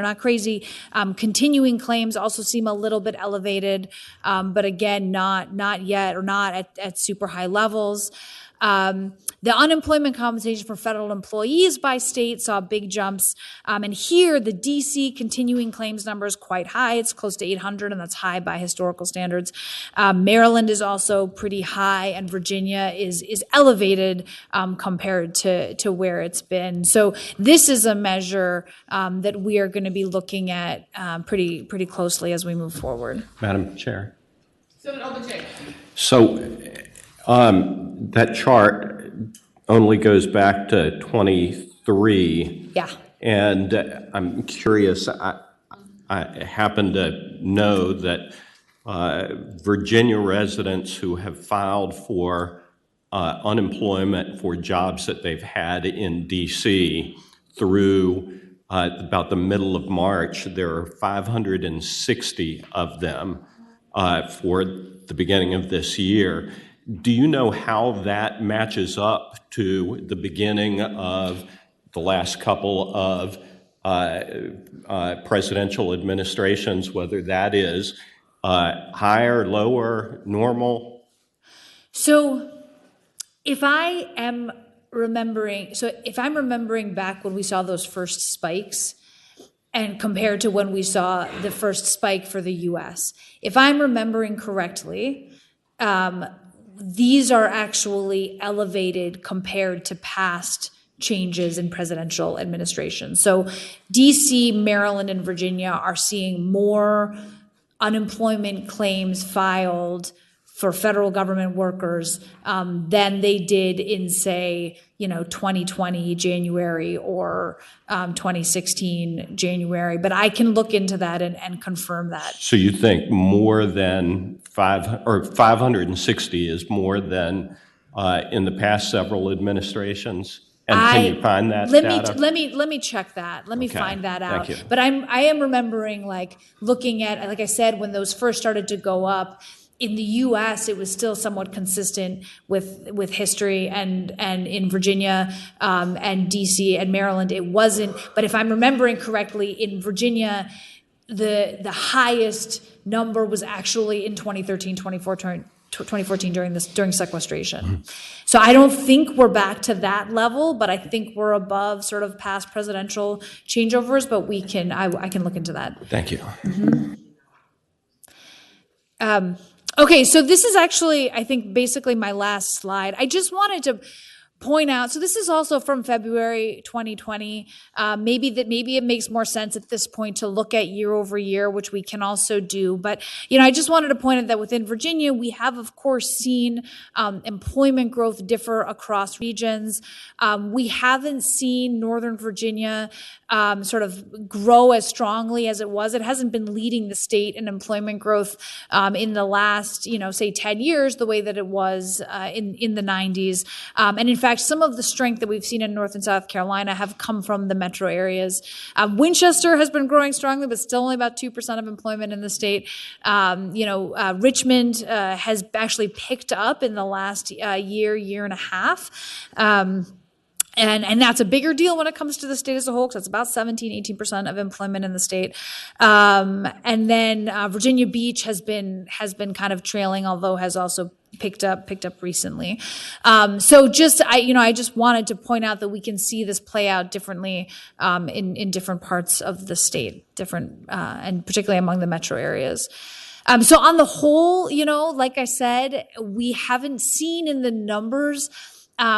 not crazy. Continuing claims also seem a little bit elevated, but again, not yet, or not at super high levels. The unemployment compensation for federal employees by state saw big jumps. And here, the DC continuing claims number is quite high. It's close to 800, and that's high by historical standards. Maryland is also pretty high, and Virginia is elevated compared to where it's been. So this is a measure that we are going to be looking at pretty closely as we move forward. Madam Chair. Senator Obajay. So that chart only goes back to 23. Yeah. And I'm curious, I happen to know that Virginia residents who have filed for unemployment for jobs that they've had in DC through about the middle of March, there are 560 of them for the beginning of this year. Do you know how that matches up to the beginning of the last couple of presidential administrations, whether that is higher, lower, normal? So if I'm remembering back when we saw those first spikes, and compared to when we saw the first spike for the US, if I'm remembering correctly, these are actually elevated compared to past changes in presidential administration. So DC, Maryland, and Virginia are seeing more unemployment claims filed for federal government workers than they did in, say, 2020 January or 2016 January. But I can look into that and confirm that. So you think more than 560 is more than in the past several administrations? And can you find that data? Let me check that. Let me Okay, find that out. thank you. But I am remembering, like, looking at, like I said, when those first started to go up. In the U.S., it was still somewhat consistent with history, and in Virginia and D.C. and Maryland, it wasn't. But if I'm remembering correctly, in Virginia, the highest number was actually in 2013, 2014 during sequestration. So I don't think we're back to that level, but I think we're above sort of past presidential changeovers. But I can look into that. Thank you. Okay, so this is actually, I think, basically my last slide. I just wanted to point out, so this is also from February 2020. Maybe it makes more sense at this point to look at year over year, which we can also do. But I just wanted to point out that within Virginia, we have, of course, seen employment growth differ across regions. We haven't seen Northern Virginia sort of grow as strongly as it was. It hasn't been leading the state in employment growth in the last, say 10 years, the way that it was in the 90s. And in fact, some of the strength that we've seen in North and South Carolina have come from the metro areas. Winchester has been growing strongly, but still only about 2% of employment in the state. Richmond has actually picked up in the last year and a half. And that's a bigger deal when it comes to the state as a whole, because it's about 18% of employment in the state. And then Virginia Beach has been kind of trailing, although has also picked up recently. So I just wanted to point out that we can see this play out differently in different parts of the state, and particularly among the metro areas. So on the whole, like I said, we haven't seen in the numbers.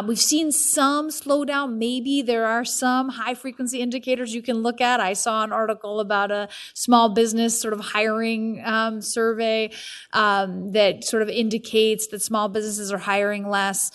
We've seen some slowdown. Maybe there are some high-frequency indicators you can look at. I saw an article about a small business sort of hiring survey that sort of indicates that small businesses are hiring less.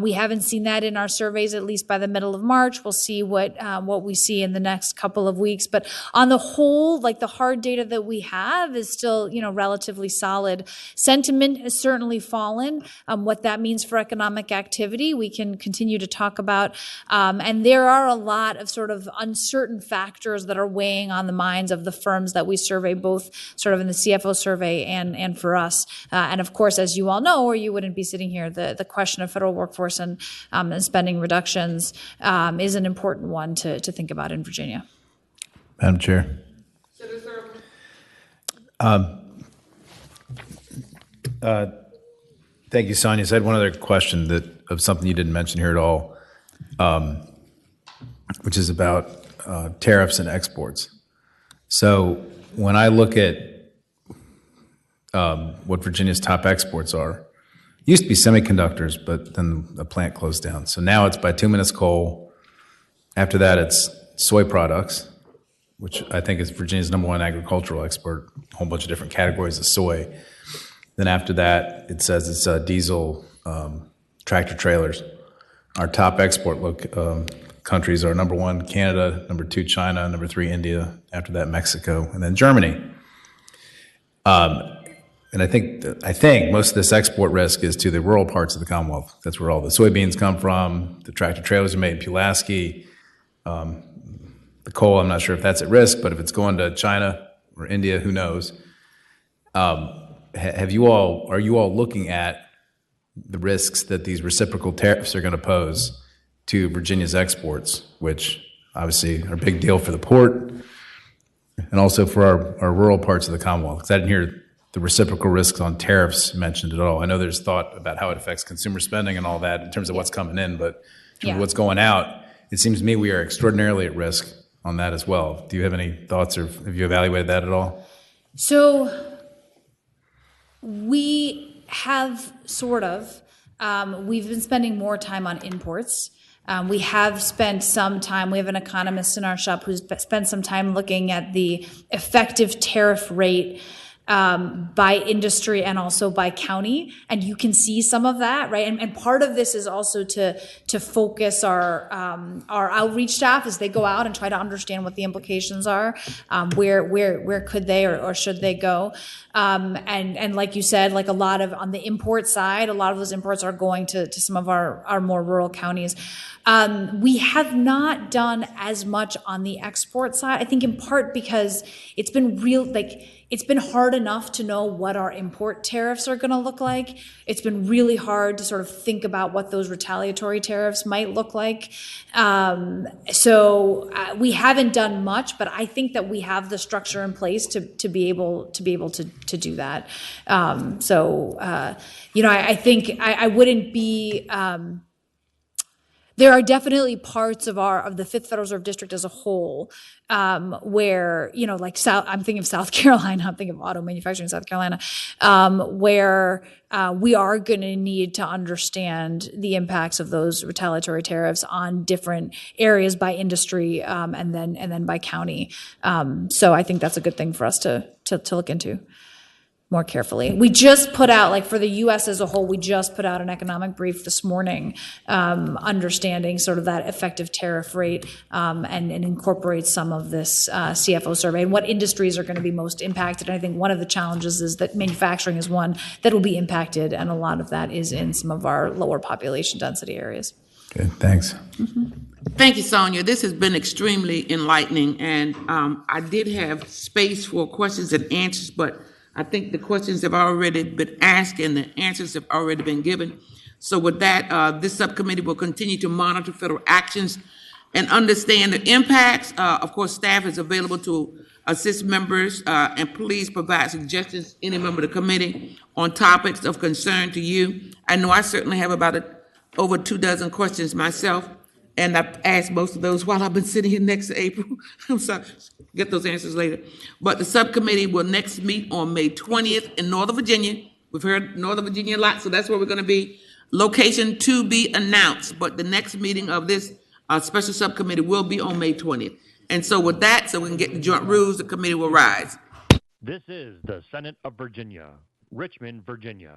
We haven't seen that in our surveys, at least by the middle of March. We'll see what we see in the next couple of weeks. But on the whole, like, the hard data that we have is still, relatively solid. Sentiment has certainly fallen. What that means for economic activity, we can continue to talk about. And there are a lot of sort of uncertain factors that are weighing on the minds of the firms that we survey, both sort of in the CFO survey and for us. And of course, as you all know, or you wouldn't be sitting here, the question of federal workforce and spending reductions is an important one to think about in Virginia. Madam Chair. Thank you, Sonia. So I had one other question of something you didn't mention here at all, which is about tariffs and exports. So when I look at what Virginia's top exports are, it used to be semiconductors, but then the plant closed down. So now it's bituminous coal. After that, it's soy products, which I think is Virginia's #1 agricultural export, a whole bunch of different categories of soy. Then after that, it says it's diesel, tractor trailers. Our top export countries are #1, Canada, #2, China, #3, India, after that, Mexico, and then Germany. And I think most of this export risk is to the rural parts of the Commonwealth. That's where all the soybeans come from. The tractor trailers are made in Pulaski. The coal, I'm not sure if that's at risk, but if it's going to China or India, who knows? Are you all looking at the risks that these reciprocal tariffs are going to pose to Virginia's exports, which obviously are a big deal for the port and also for our rural parts of the Commonwealth? Because I didn't hear the reciprocal risks on tariffs mentioned at all. I know there's thought about how it affects consumer spending and all that in terms of what's coming in, but in terms of what's going out, it seems to me we are extraordinarily at risk on that as well. Do you have any thoughts, or have you evaluated that at all? So we have sort of. We've been spending more time on imports. We have spent some time, we have an economist in our shop who's spent some time looking at the effective tariff rate by industry and also by county, and you can see some of that, right? And part of this is also to focus our outreach staff as they go out and try to understand what the implications are. Where could they or should they go? And like you said, like a lot of on the import side, a lot of those imports are going to some of our more rural counties. We have not done as much on the export side, I think in part because it's been it's been hard enough to know what our import tariffs are going to look like. It's been really hard to sort of think about what those retaliatory tariffs might look like. So we haven't done much, but I think that we have the structure in place to be able to do that. I think I wouldn't be. There are definitely parts of the Fifth Federal Reserve District as a whole where, I'm thinking of South Carolina, I'm thinking of auto manufacturing in South Carolina, where we are going to need to understand the impacts of those retaliatory tariffs on different areas by industry and then by county. So I think that's a good thing for us to look into more carefully. We just put out, for the U.S. as a whole, we just put out an economic brief this morning, understanding sort of that effective tariff rate and incorporate some of this CFO survey and what industries are going to be most impacted. And I think one of the challenges is that manufacturing is one that will be impacted, and a lot of that is in some of our lower population density areas. Good, thanks. Thank you, Sonia. This has been extremely enlightening, and I did have space for questions and answers, but I think the questions have already been asked and the answers have already been given. So with that, this subcommittee will continue to monitor federal actions and understand the impacts. Of course, staff is available to assist members, and please provide suggestions, any member of the committee, on topics of concern to you. I know I certainly have about over 24 questions myself, and I've asked most of those while I've been sitting here next to April. I'm sorry, get those answers later. But the subcommittee will next meet on May 20th in Northern Virginia. We've heard Northern Virginia a lot, so that's where we're going to be. Location to be announced, but the next meeting of this special subcommittee will be on May 20th. And so with that, so we can get the joint rules, the committee will rise. This is the Senate of Virginia, Richmond, Virginia.